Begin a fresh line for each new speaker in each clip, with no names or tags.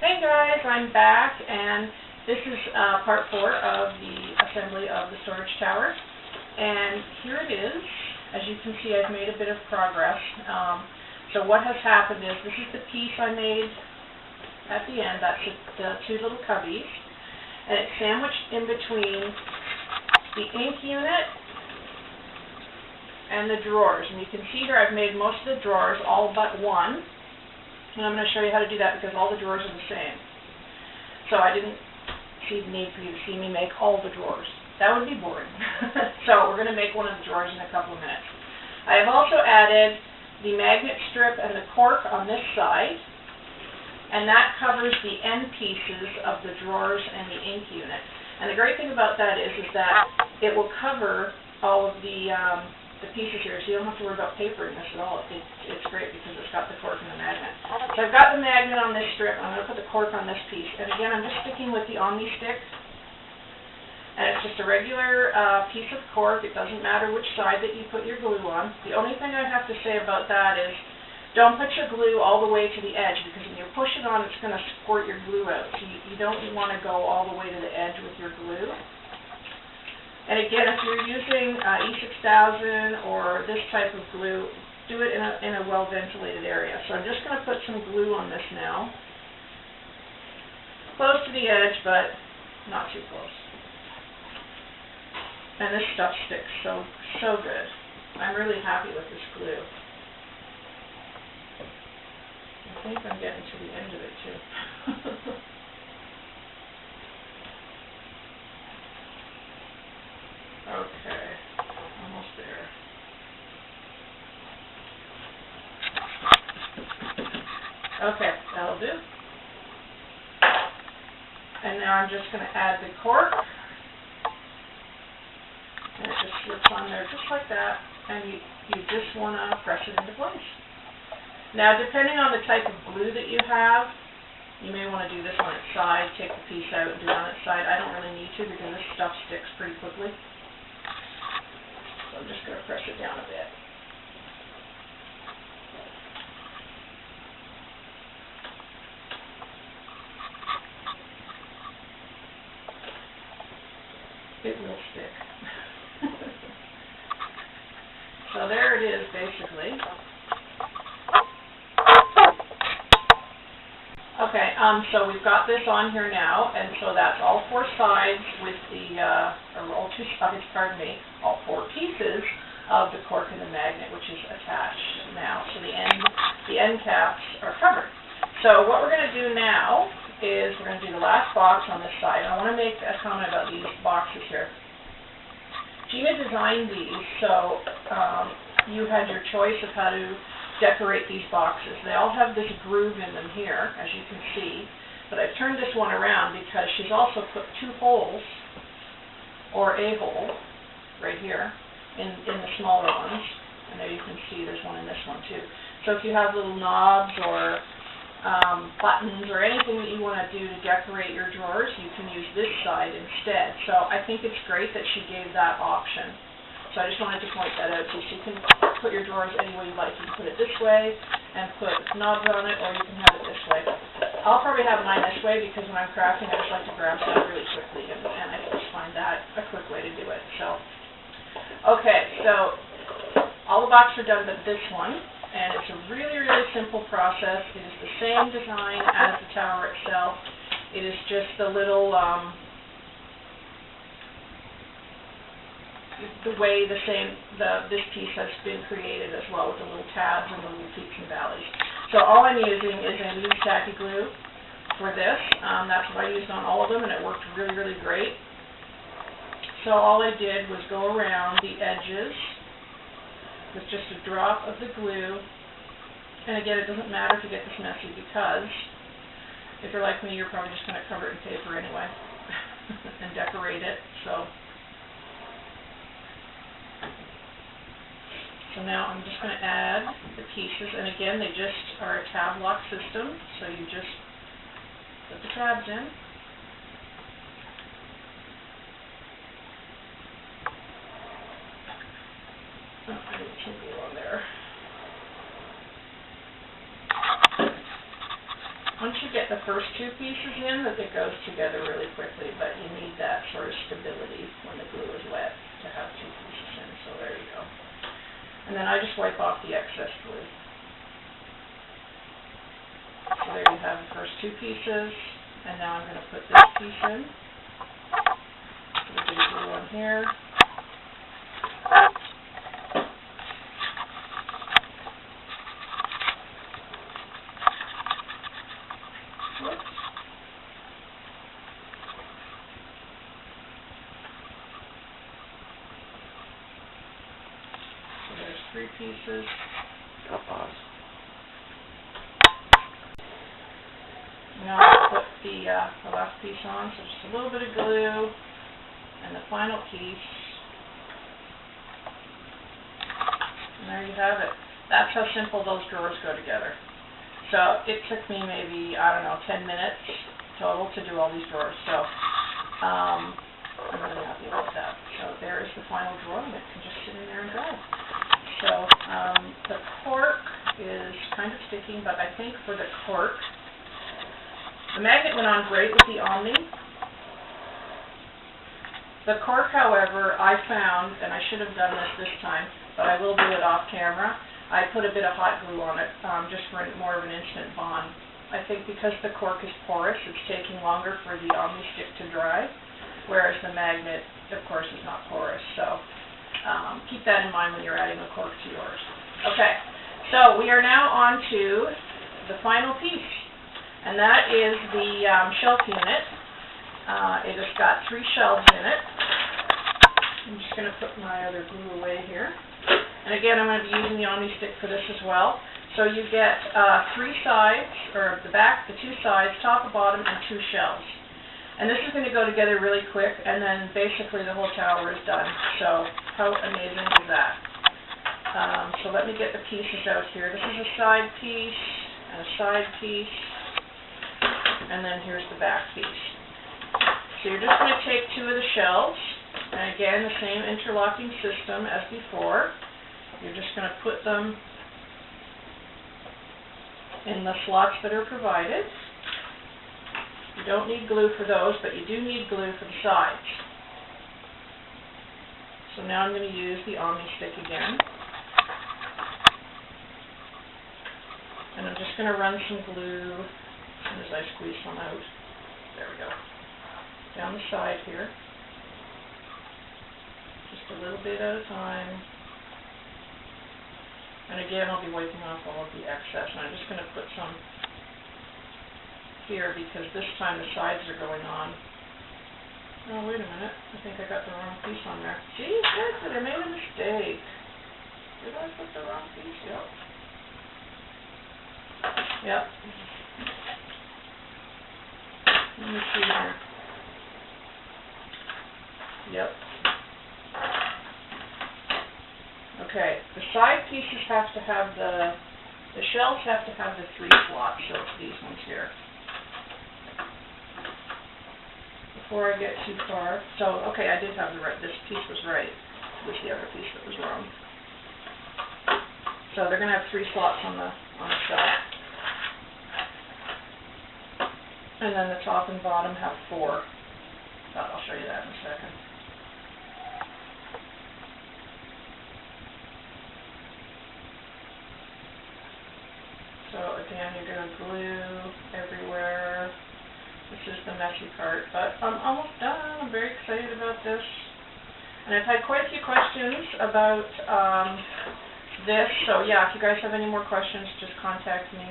Hey guys, I'm back, and this is part 4 of the assembly of the storage tower. And here it is. As you can see, I've made a bit of progress. So what has happened is, this is the piece I made at the end. That's the two little cubbies. And it's sandwiched in between the ink unit and the drawers. And you can see here I've made most of the drawers, all but one. And I'm going to show you how to do that because all the drawers are the same. So I didn't see the need for you to see me make all the drawers. That would be boring. So we're going to make one of the drawers in a couple of minutes. I have also added the magnet strip and the cork on this side. And that covers the end pieces of the drawers and the ink unit. And the great thing about that is that it will cover all of the pieces here, so you don't have to worry about papering this at all. It's great because it's got the cork and the magnet. So I've got the magnet on this strip. I'm going to put the cork on this piece. And again, I'm just sticking with the Omni stick. And it's just a regular piece of cork. It doesn't matter which side that you put your glue on. The only thing I have to say about that is don't put your glue all the way to the edge, because when you push it on, it's going to squirt your glue out. So you don't want to go all the way to the edge with your glue. And again, if you're using E6000 or this type of glue, do it in a well-ventilated area. So I'm just going to put some glue on this now. Close to the edge, but not too close. And this stuff sticks so good. I'm really happy with this glue. I think I'm getting to the end of it too. Okay, almost there. Okay, that'll do. And now I'm just going to add the cork. And it just slips on there just like that. And you just want to press it into place. Now, depending on the type of glue that you have, you may want to do this on its side, take the piece out and do it on its side. I don't really need to because this stuff sticks pretty quickly. So I'm just going to press it down a bit. It will stick. So there it is, basically. Okay, so we've got this on here now, and so that's all four sides with the, or all two sides, pardon me, all four pieces of the cork and the magnet, which is attached now. So the end caps are covered. So what we're going to do now is we're going to do the last box on this side. I want to make a comment about these boxes here. Gina designed these, so you had your choice of how to decorate these boxes. They all have this groove in them here, as you can see, but I've turned this one around because she's also put two holes, or a hole, right here, in the smaller ones, and there you can see there's one in this one too. So if you have little knobs or buttons or anything that you want to do to decorate your drawers, you can use this side instead. So I think it's great that she gave that option. So I just wanted to point that out to you. So you can put your drawers any way you like. You can put it this way and put knobs on it, or you can have it this way. I'll probably have mine this way because when I'm crafting, I just like to grab stuff really quickly, and I just find that a quick way to do it. So, okay, so all the boxes are done but this one, and it's a really, really simple process. It is the same design as the tower itself. It is just the little the way this piece has been created as well, with the little tabs and the little peaks and valleys. So all I'm using is a new tacky glue for this. That's what I used on all of them, and it worked really, really great. So all I did was go around the edges with just a drop of the glue. And again, it doesn't matter if you get this messy, because if you're like me, you're probably just going to cover it in paper anyway and decorate it. So now I'm just going to add the pieces, and again, they just are a tab lock system, so you just put the tabs in. Oh, I need some glue on there. Once you get get the first two pieces in, that it goes together really quickly, but you need that sort of stability when the glue is wet to have two pieces in, so there you go. And then I just wipe off the excess glue. So there you have the first two pieces, and now I'm going to put this piece in. Put a bit of glue on here. Three pieces.
I'll pause.
Now I'll put the last piece on, so just a little bit of glue, and the final piece. And there you have it. That's how simple those drawers go together. So it took me maybe, I don't know, 10 minutes total to do all these drawers. So I'm really happy about that. So there is the final drawer, and it can just sit in there and dry. So the cork is kind of sticking, but I think for the cork, the magnet went on great with the Omni. The cork, however, I found, and I should have done this time, but I will do it off camera, I put a bit of hot glue on it, just for more of an instant bond. I think because the cork is porous, it's taking longer for the Omni stick to dry, whereas the magnet, of course, is not porous. So keep that in mind when you're adding a cork to yours. Okay, so we are now on to the final piece, and that is the shelf unit. It has got 3 shelves in it. I'm just going to put my other glue away here. And again, I'm going to be using the Omni stick for this as well. So you get 3 sides, or the back, the 2 sides, top and bottom, and 2 shelves. And this is going to go together really quick, and then basically the whole tower is done. So how amazing is that? So let me get the pieces out here. This is a side piece, and a side piece, and then here's the back piece. So you're just going to take 2 of the shelves, and again, the same interlocking system as before. You're just going to put them in the slots that are provided. You don't need glue for those, but you do need glue for the sides. So now I'm going to use the Omni stick again. And I'm just going to run some glue as soon as I squeeze some out. There we go. Down the side here. Just a little bit at a time. And again, I'll be wiping off all of the excess. And I'm just going to put some here because this time the sides are going on. Oh, wait a minute. I think I got the wrong piece on there. See, I made a mistake. Did I put the wrong piece? Yep. Yep. Let me see here. Yep. Okay, the side pieces have to have the shelves have to have the 3 slots, so it's these ones here. Before I get too far, so okay, I did have the right. This piece was right. It was the other piece that was wrong. So they're going to have 3 slots on the shelf, and then the top and bottom have 4. I'll show you that in a second. So again, you're going to glue everywhere. This is the messy part, but I'm almost done. I'm very excited about this. And I've had quite a few questions about this, so yeah, if you guys have any more questions, just contact me.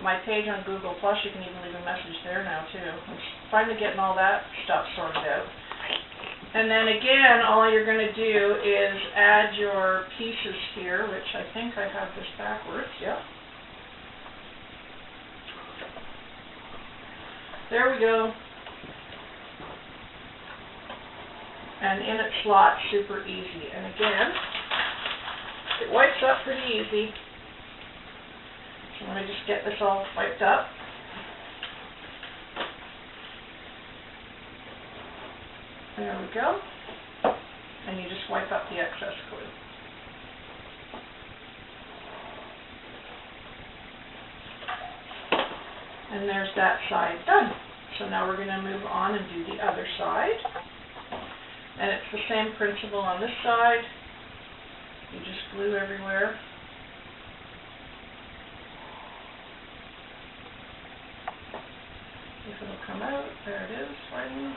My page on Google+, you can even leave a message there now too. I'm finally getting all that stuff sorted out. And then again, all you're going to do is add your pieces here, which I think I have this backwards, yep. There we go. And in its slot, super easy. And again, it wipes up pretty easy. So let me just get this all wiped up. There we go. And you just wipe up the excess glue. And there's that side done. So now we're going to move on and do the other side. And it's the same principle on this side. You just glue everywhere. If it'll come out, there it is, finally.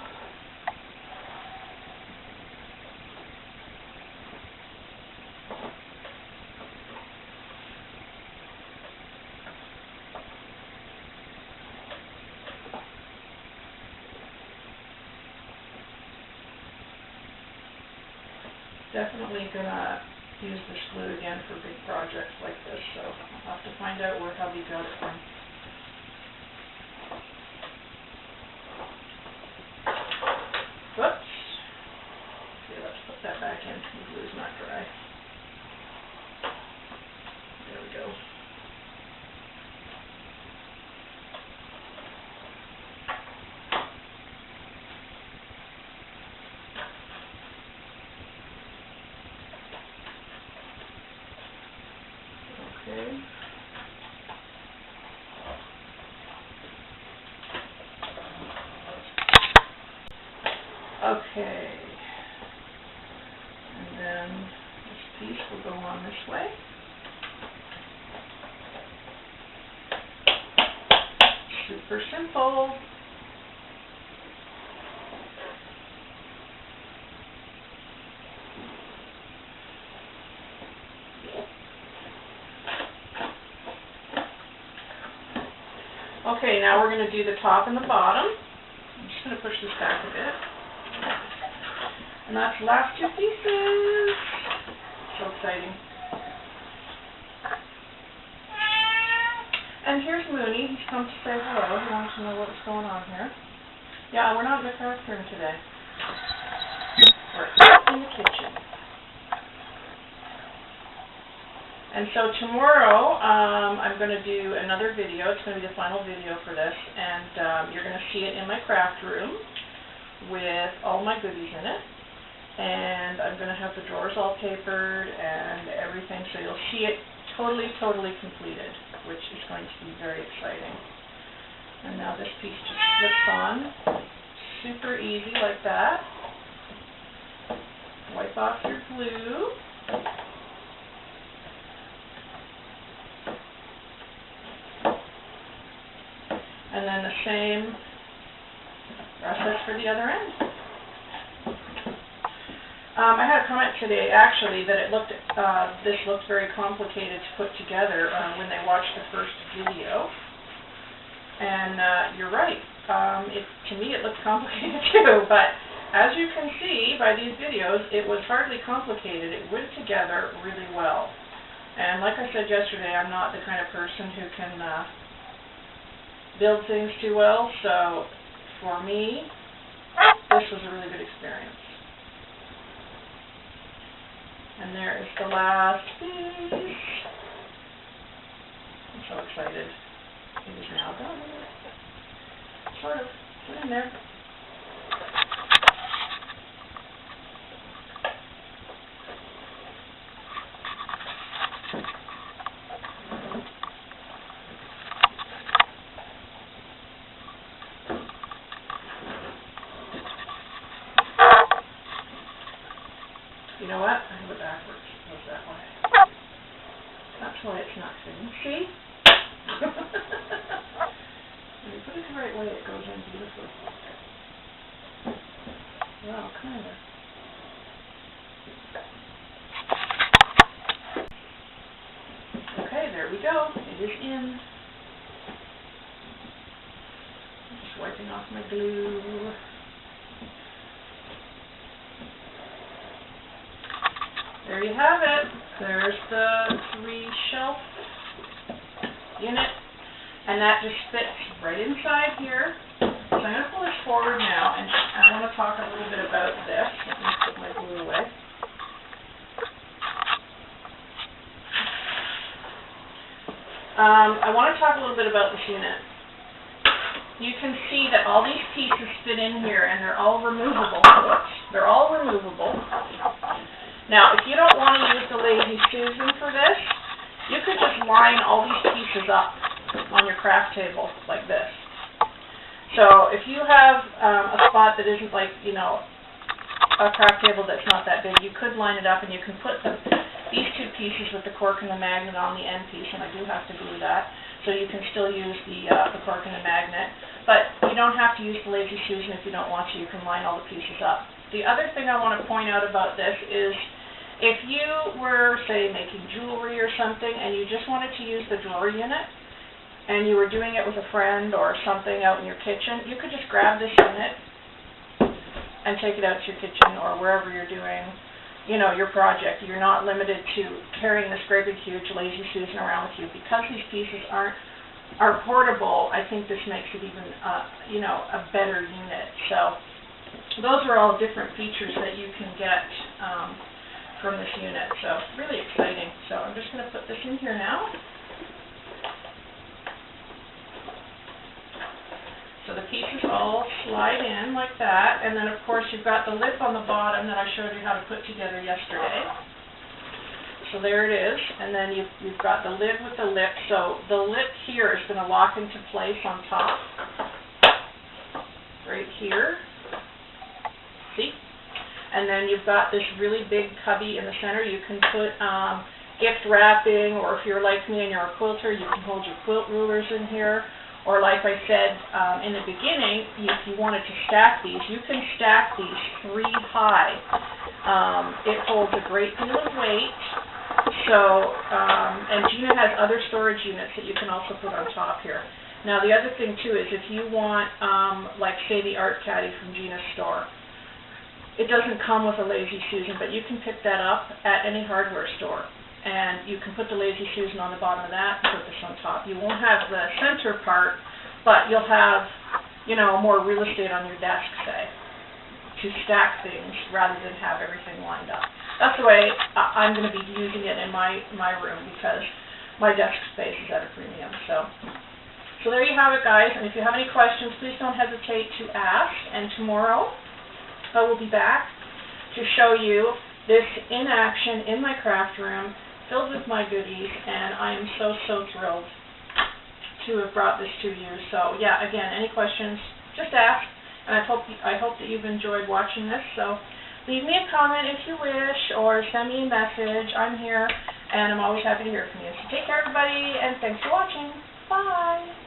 Definitely gonna use this glue again for big projects like this, so I'll have to find out where hubby got it from. Whoops. Okay, let's put that back in. The glue's not dry. There we go. Okay. Okay. And then this piece will go on this way. Super simple. Okay, now we're going to do the top and the bottom. I'm just going to push this back a bit. And that's the last two pieces. So exciting. And here's Mooney. He's come to say hello. He wants to know what's going on here. Yeah, we're not in the craft room today. We're in the kitchen. And so tomorrow, I'm going to do another video. It's going to be the final video for this, and you're going to see it in my craft room with all my goodies in it. And I'm going to have the drawers all papered and everything, so you'll see it totally completed, which is going to be very exciting. And now this piece just slips on, super easy like that. Wipe off your glue. And then the same process for the other end. I had a comment today, actually, that it looked, this looked very complicated to put together when they watched the first video. And you're right. To me, it looked complicated too. But as you can see by these videos, it was hardly complicated. It went together really well. And like I said yesterday, I'm not the kind of person who can build things too well, so for me, this was a really good experience. And there is the last piece. I'm so excited. It is now done. Sort of. Get in there. You know what? I have it backwards. It goes that way. That's why it's not fitting. See? When you put it the right way, it goes in beautifully. Well, kind of. Okay, there we go. It is in. I'm just wiping off my glue. There you have it. There's the 3-shelf unit, and that just fits right inside here. So I'm going to pull this forward now, and I want to talk a little bit about this. Let me put my glue away. I want to talk a little bit about this unit. You can see that all these pieces fit in here, and they're all removable. They're all removable. Now, if you don't want to use the Lazy Susan for this, you could just line all these pieces up on your craft table like this. So if you have a spot that isn't like, you know, a craft table that's not that big, you could line it up and you can put these two pieces with the cork and the magnet on the end piece, and I do have to glue that, so you can still use the cork and the magnet. But you don't have to use the Lazy Susan if you don't want to. You can line all the pieces up. The other thing I want to point out about this is if you were, say, making jewelry or something and you just wanted to use the drawer unit, and you were doing it with a friend or something out in your kitchen, you could just grab this unit and take it out to your kitchen or wherever you're doing, you know, your project. You're not limited to carrying this great big huge Lazy Susan around with you. Because these pieces are portable, I think this makes it even, you know, a better unit. So those are all different features that you can get from this unit. So really exciting. So I'm just going to put this in here now. So the pieces all slide in like that, and then of course you've got the lip on the bottom that I showed you how to put together yesterday. So there it is, and then you've got the lid with the lip. So the lip here is going to lock into place on top, right here. See? And then you've got this really big cubby in the center. You can put gift wrapping, or if you're like me and you're a quilter, you can hold your quilt rulers in here. Or like I said in the beginning, if you wanted to stack these, you can stack these 3 high. It holds a great deal of weight. So, and Gina has other storage units that you can also put on top here. Now the other thing too is if you want, like say the art caddy from Gina's store, it doesn't come with a Lazy Susan, but you can pick that up at any hardware store. And you can put the Lazy Susan on the bottom of that and put this on top. You won't have the center part, but you'll have, you know, more real estate on your desk, say, to stack things rather than have everything lined up. That's the way I'm going to be using it in my room because my desk space is at a premium. So there you have it, guys. And if you have any questions, please don't hesitate to ask. And tomorrow I will be back to show you this in action in my craft room, filled with my goodies, and I am so thrilled to have brought this to you. So yeah, again, any questions, just ask, and I hope that you've enjoyed watching this. So leave me a comment if you wish, or send me a message. I'm here, and I'm always happy to hear from you. So take care, everybody, and thanks for watching. Bye!